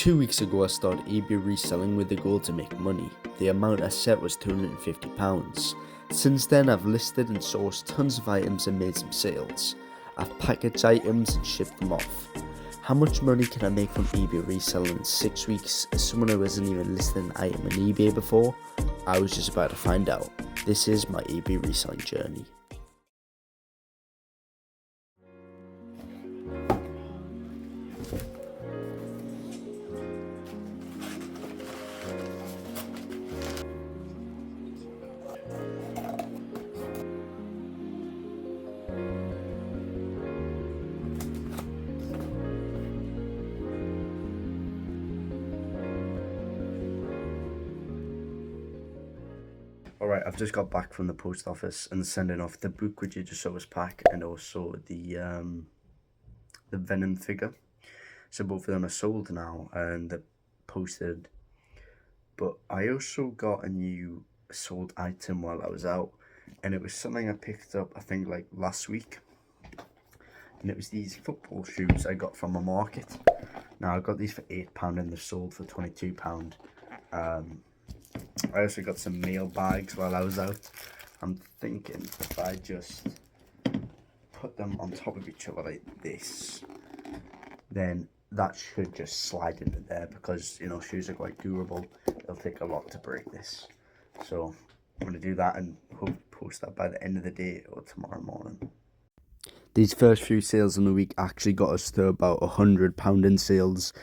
2 weeks ago I started Ebay Reselling with the goal to make money. The amount I set was £250. Since then I've listed and sourced tons of items and made some sales. I've packaged items and shipped them off. How much money can I make from Ebay Reselling in 6 weeks as someone who hasn't even listed an item on eBay before? I was just about to find out. This is my Ebay Reselling journey. Alright, I've just got back from the post office and sending off the book which you just saw us pack, and also the Venom figure. So both of them are sold now and they're posted. But I also got a new sold item while I was out, and it was something I picked up I think like last week. And it was these football shoes I got from a market. Now I got these for £8 and they're sold for £22. I also got some mail bags while I was out. I'm thinking if I just put them on top of each other like this, then that should just slide into there, because you know shoes are quite durable. It'll take a lot to break this. So I'm going to do that and hope to post that by the end of the day or tomorrow morning. These first few sales in the week actually got us to about £100 in sales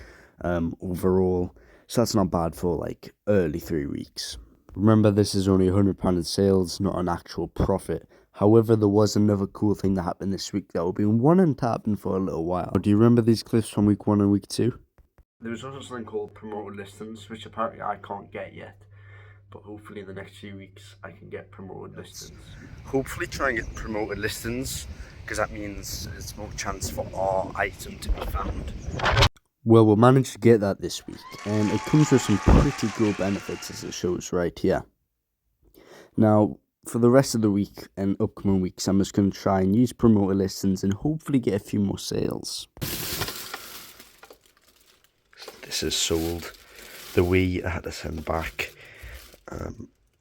overall. So that's not bad for like early 3 weeks. Remember, this is only £100 in sales, not an actual profit. However, there was another cool thing that happened this week that we've been wanting to happen for a little while. Do you remember these clips from week 1 and week 2? There was also something called promoted listings, which apparently I can't get yet. But hopefully in the next few weeks I can get promoted listings. Hopefully try and get promoted listings, because that means there's more chance for our item to be found. Well, we'll manage to get that this week, and it comes with some pretty cool benefits, as it shows right here. Now, for the rest of the week and upcoming weeks, I'm just going to try and use promoted listings and hopefully get a few more sales. This is sold. The Wii I had to send back.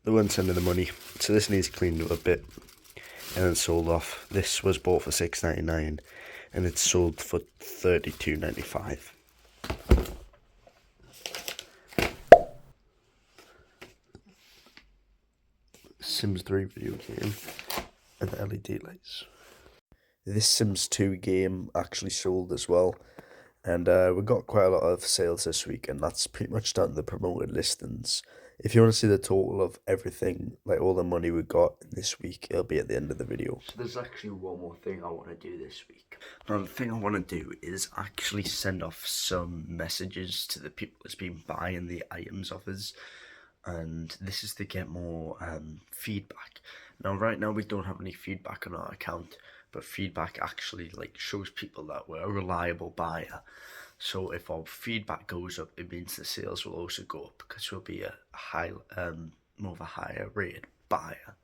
They weren't sending the money, so this needs cleaned up a bit and then sold off. This was bought for $6.99 and it's sold for $32.95. Sims 3 video game and the LED lights. This Sims 2 game actually sold as well, and we got quite a lot of sales this week, and that's pretty much done the promoted listings. If you want to see the total of everything, like all the money we got this week, it'll be at the end of the video. So there's actually one more thing I want to do this week. Now the thing I want to do is actually send off some messages to the people that's been buying the items off us, and this is to get more feedback. Now right now we don't have any feedback on our account, but feedback actually like shows people that we're a reliable buyer. So if our feedback goes up, it means the sales will also go up, because we'll be a more of a higher rated buyer.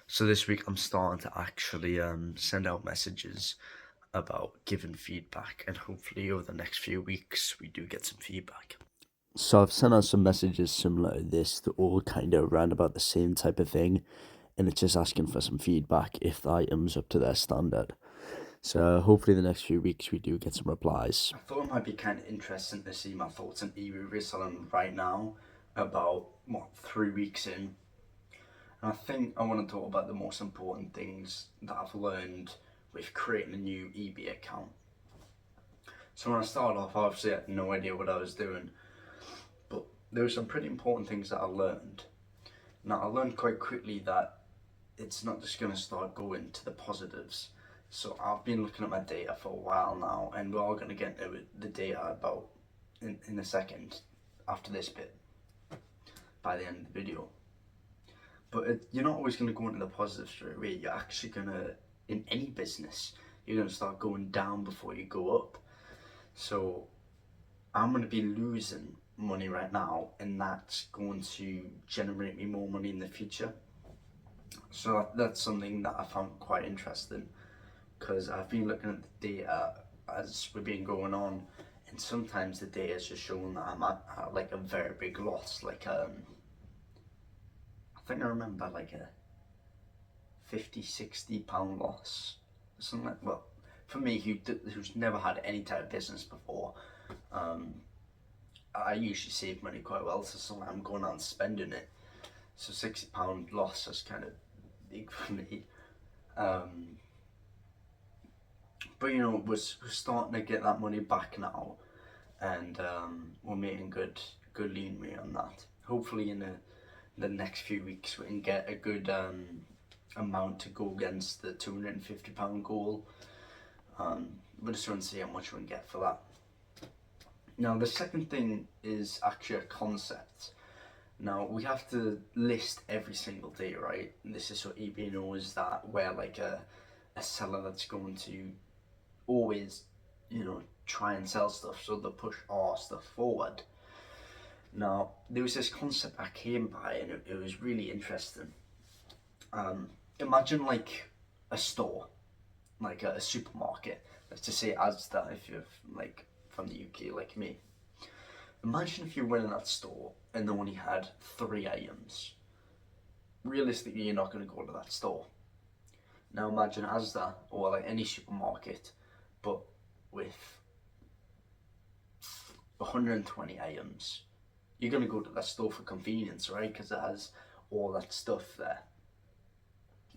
So this week I'm starting to actually send out messages about giving feedback, and hopefully over the next few weeks we do get some feedback. So I've sent out some messages similar to this, that all kind of around about the same type of thing, and it's just asking for some feedback if the item's up to their standard. So hopefully the next few weeks we do get some replies. I thought it might be kind of interesting to see my thoughts on Ebay Reselling right now, about 3 weeks in. And I think I want to talk about the most important things that I've learned with creating a new eBay account. So when I started off, obviously I had no idea what I was doing, but there were some pretty important things that I learned. Now I learned quite quickly that it's not just going to start going to the positives. So I've been looking at my data for a while now, and we're all going to get into the data about in a second after this bit, by the end of the video. But you're not always going to go into the positive straight away. You're actually going to, in any business, you're going to start going down before you go up. So I'm going to be losing money right now, and that's going to generate me more money in the future. So that's something that I found quite interesting, because I've been looking at the data as we've been going on, and sometimes the data has just shown that I'm at like a very big loss. Like I think I remember like a 50-60 pound loss, something like, well, for me who's never had any type of business before, I usually save money quite well, so sometimes I'm going out and spending it. So £60 loss is kind of big for me. But you know, we're starting to get that money back now, and we're making good leeway on that. Hopefully in the next few weeks we can get a good amount to go against the £250 goal. We just want to see how much we can get for that. Now the second thing is actually a concept. Now we have to list every single day, right? And this is so eBay knows that we're like a seller that's going to always, you know, try and sell stuff, so they'll push our stuff forward. Now there was this concept I came by, and it was really interesting. Imagine like a store, like a supermarket. Let's just say Asda, if you're like from the UK like me. Imagine if you went in that store and they only had 3 items. Realistically, you're not going to go to that store. Now imagine Asda, or like any supermarket, but with 120 items. You're going to go to that store for convenience, right? Because it has all that stuff there.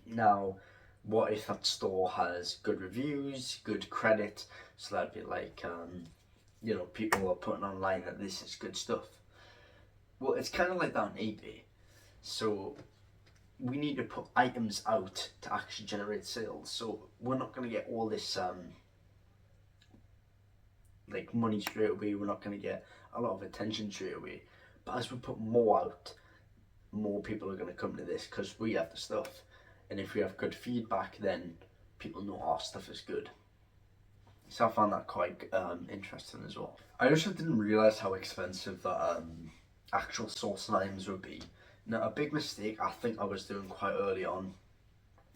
Now, what if that store has good reviews, good credit? So that'd be like, you know, people are putting online that this is good stuff. Well, it's kind of like that on eBay. So we need to put items out to actually generate sales. So we're not going to get all this like money straight away. We're not going to get a lot of attention straight away. But as we put more out, more people are going to come to this because we have the stuff. And if we have good feedback, then people know our stuff is good. So I found that quite interesting as well. I also didn't realise how expensive the actual sourcing items would be. Now, a big mistake I think I was doing quite early on,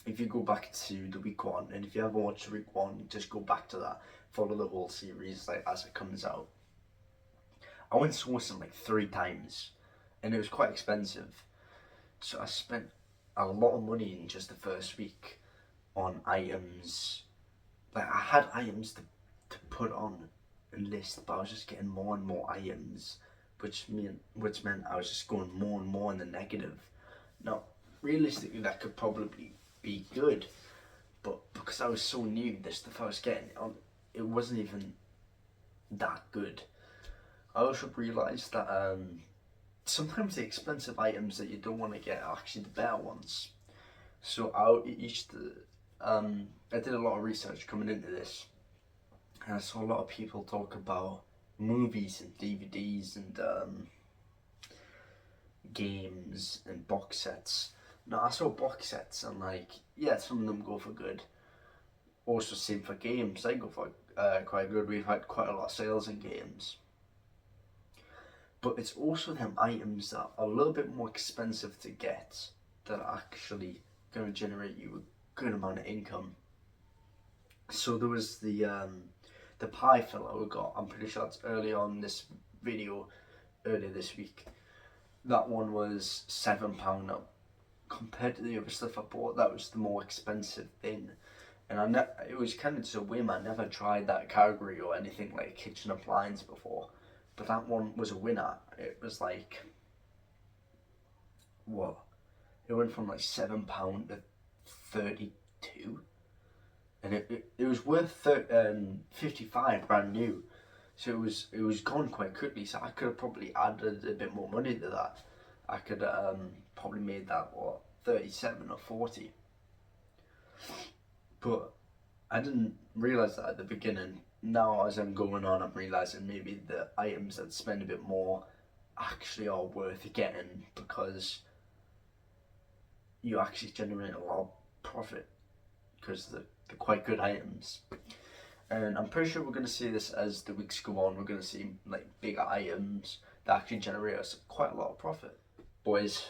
if you go back to the week 1, and if you haven't watched week 1, just go back to that, follow the whole series like as it comes out. I went sourcing like 3 times, and it was quite expensive. So I spent a lot of money in just the first week on items. Like I had items to put on a list, but I was just getting more and more items, which meant I was just going more and more in the negative. Now, realistically, that could probably be good, but because I was so new, the stuff I was getting, it wasn't even that good. I also realised that sometimes the expensive items that you don't want to get are actually the better ones. So I did a lot of research coming into this, and I saw a lot of people talk about movies and DVDs and games and box sets. Now I saw box sets and like, yeah, some of them go for good. Also same for games, they go for quite good. We've had quite a lot of sales in games. But it's also them items that are a little bit more expensive to get that are actually going to generate you a good amount of income. So there was the pie filler we got. I'm pretty sure it's early on this video, earlier this week. That one was £7 now. Compared to the other stuff I bought, that was the more expensive thing. And it was kind of just a whim. I never tried that category or anything like kitchen appliance before. But that one was a winner. It was like, what? It went from like £7 to 32, and it was worth 55 brand new. So it was gone quite quickly. So I could have probably added a bit more money to that. I could probably made that 37 or 40. But I didn't realise that at the beginning. Now as I'm going on, I'm realising maybe the items that spend a bit more actually are worth getting, because you actually generate a lot of profit because they're quite good items. And I'm pretty sure we're going to see this as the weeks go on. We're going to see like bigger items that actually generate us quite a lot of profit. Boys,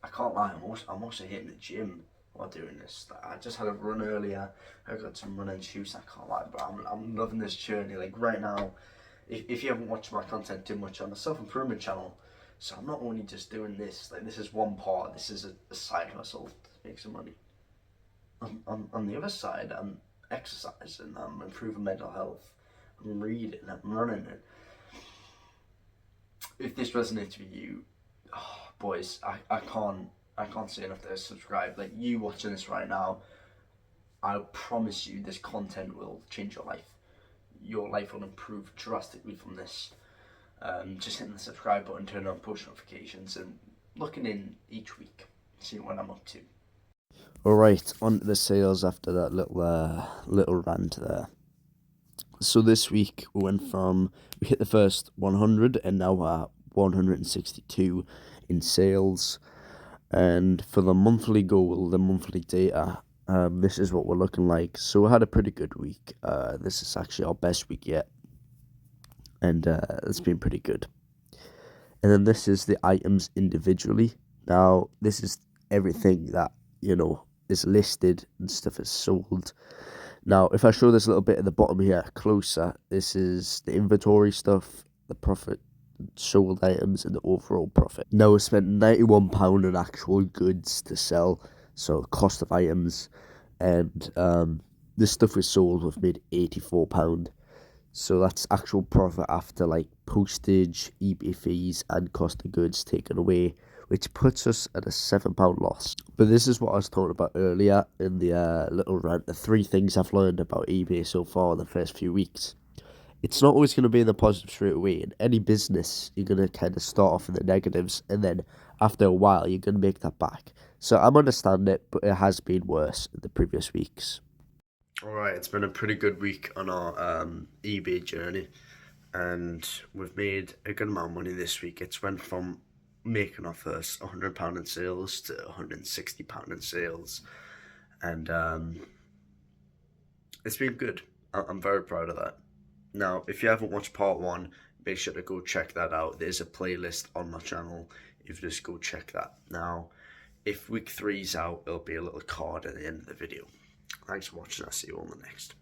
I can't lie, I'm also hitting the gym while doing this. I just had a run earlier. I got some running shoes. I can't lie, but I'm loving this journey. Like right now, if you haven't watched my content too much, I'm a self-improvement channel, so I'm not only just doing this, like this is one part, this is a side hustle to make some money. On the other side, I'm exercising, I'm improving mental health, I'm reading, I'm running it. If this resonates with you, oh, boys, I can't say enough to subscribe. Like, you watching this right now, I promise you this content will change your life. Your life will improve drastically from this. Just hitting the subscribe button, turning on push notifications, and looking in each week, seeing what I'm up to. Alright, on to the sales after that little rant there. So this week we hit the first 100 and now we're at 162 in sales. And for the monthly goal, the monthly data, this is what we're looking like. So we had a pretty good week. This is actually our best week yet, and it's been pretty good. And then this is the items individually. Now this is everything that is listed and stuff is sold. Now, if I show this a little bit at the bottom here closer, this is the inventory stuff, the profit, sold items, and the overall profit. Now, we spent £91 on actual goods to sell, so cost of items, and this stuff we sold, we've made £84. So that's actual profit after like postage, eBay fees, and cost of goods taken away, which puts us at a £7 loss. But this is what I was talking about earlier in the little rant, the 3 things I've learned about eBay so far in the first few weeks. It's not always going to be in the positive straight away. In any business, you're going to kind of start off in the negatives, and then after a while, you're going to make that back. So I'm understanding it, but it has been worse in the previous weeks. Alright, it's been a pretty good week on our eBay journey, and we've made a good amount of money this week. It's went from making our first £100 in sales to £160 in sales, and it's been good. I'm very proud of that. Now, if you haven't watched part 1, make sure to go check that out. There's a playlist on my channel. You just go check that. Now, if week 3's out, there'll be a little card at the end of the video. Thanks for watching. I'll see you on the next.